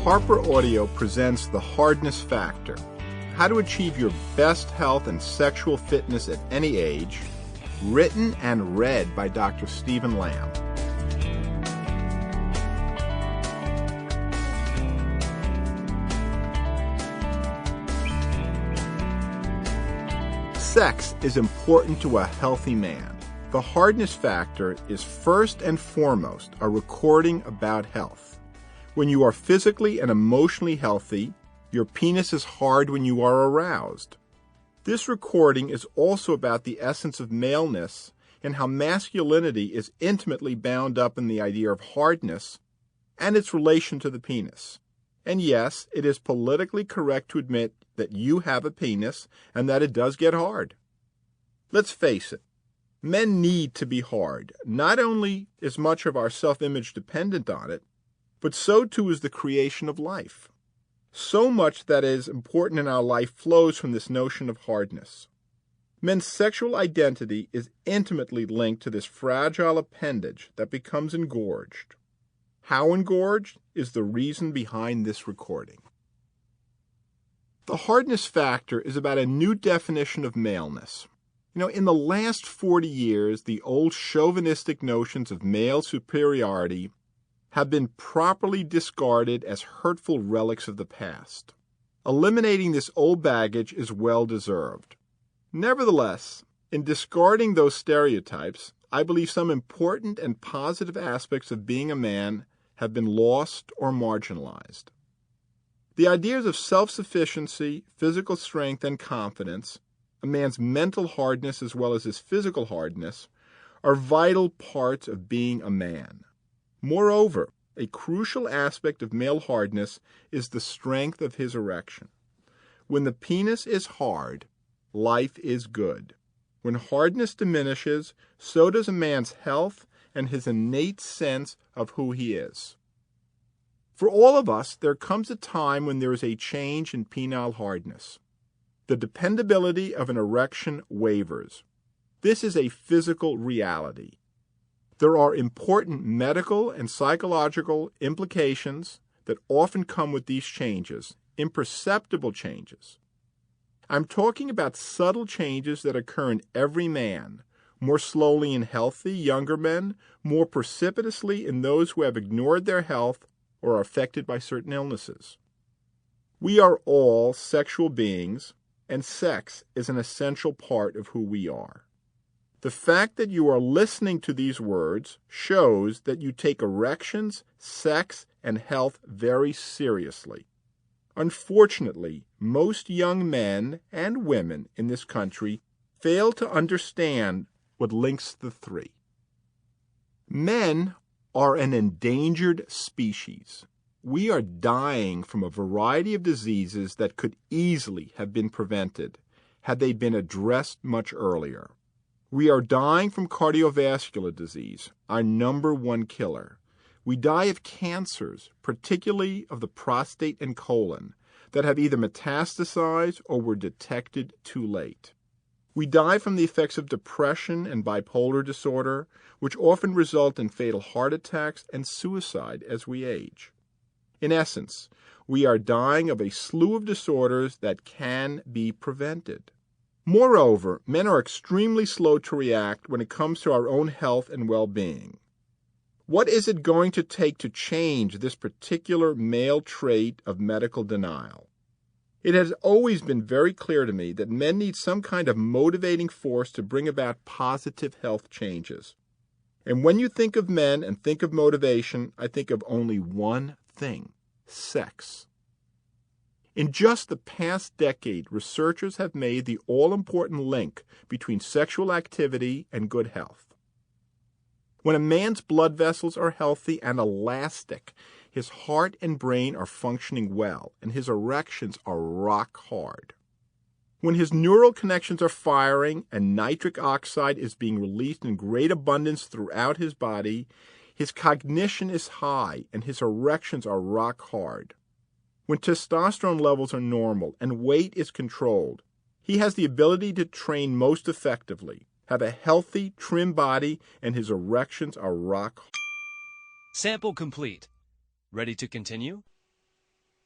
HarperAudio presents The Hardness Factor, how to achieve your best health and sexual fitness at any age, written and read by Dr. Stephen Lamm. Sex is important to a healthy man. The Hardness Factor is first and foremost a recording about health. When you are physically and emotionally healthy, your penis is hard when you are aroused. This recording is also about the essence of maleness and how masculinity is intimately bound up in the idea of hardness and its relation to the penis. And yes, it is politically correct to admit that you have a penis and that it does get hard. Let's face it, men need to be hard. Not only is much of our self-image dependent on it, but so too is the creation of life. So much that is important in our life flows from this notion of hardness. Men's sexual identity is intimately linked to this fragile appendage that becomes engorged. How engorged is the reason behind this recording. The Hardness Factor is about a new definition of maleness. In the last 40 years, the old chauvinistic notions of male superiority have been properly discarded as hurtful relics of the past. Eliminating this old baggage is well-deserved. Nevertheless, in discarding those stereotypes, I believe some important and positive aspects of being a man have been lost or marginalized. The ideas of self-sufficiency, physical strength, and confidence, a man's mental hardness as well as his physical hardness, are vital parts of being a man. Moreover, a crucial aspect of male hardness is the strength of his erection. When the penis is hard, life is good. When hardness diminishes, so does a man's health and his innate sense of who he is. For all of us, there comes a time when there is a change in penile hardness. The dependability of an erection wavers. This is a physical reality. There are important medical and psychological implications that often come with these changes, imperceptible changes. I'm talking about subtle changes that occur in every man, more slowly in healthy, younger men, more precipitously in those who have ignored their health or are affected by certain illnesses. We are all sexual beings, and sex is an essential part of who we are. The fact that you are listening to these words shows that you take erections, sex, and health very seriously. Unfortunately, most young men and women in this country fail to understand what links the three. Men are an endangered species. We are dying from a variety of diseases that could easily have been prevented had they been addressed much earlier. We are dying from cardiovascular disease, our number one killer. We die of cancers, particularly of the prostate and colon, that have either metastasized or were detected too late. We die from the effects of depression and bipolar disorder, which often result in fatal heart attacks and suicide as we age. In essence, we are dying of a slew of disorders that can be prevented. Moreover, men are extremely slow to react when it comes to our own health and well-being. What is it going to take to change this particular male trait of medical denial? It has always been very clear to me that men need some kind of motivating force to bring about positive health changes. And when you think of men and think of motivation, I think of only one thing: sex. In just the past decade, researchers have made the all-important link between sexual activity and good health. When a man's blood vessels are healthy and elastic, his heart and brain are functioning well, and his erections are rock hard. When his neural connections are firing and nitric oxide is being released in great abundance throughout his body, his cognition is high and his erections are rock hard. When testosterone levels are normal and weight is controlled, he has the ability to train most effectively, have a healthy, trim body, and his erections are rock hard. Sample complete. Ready to continue?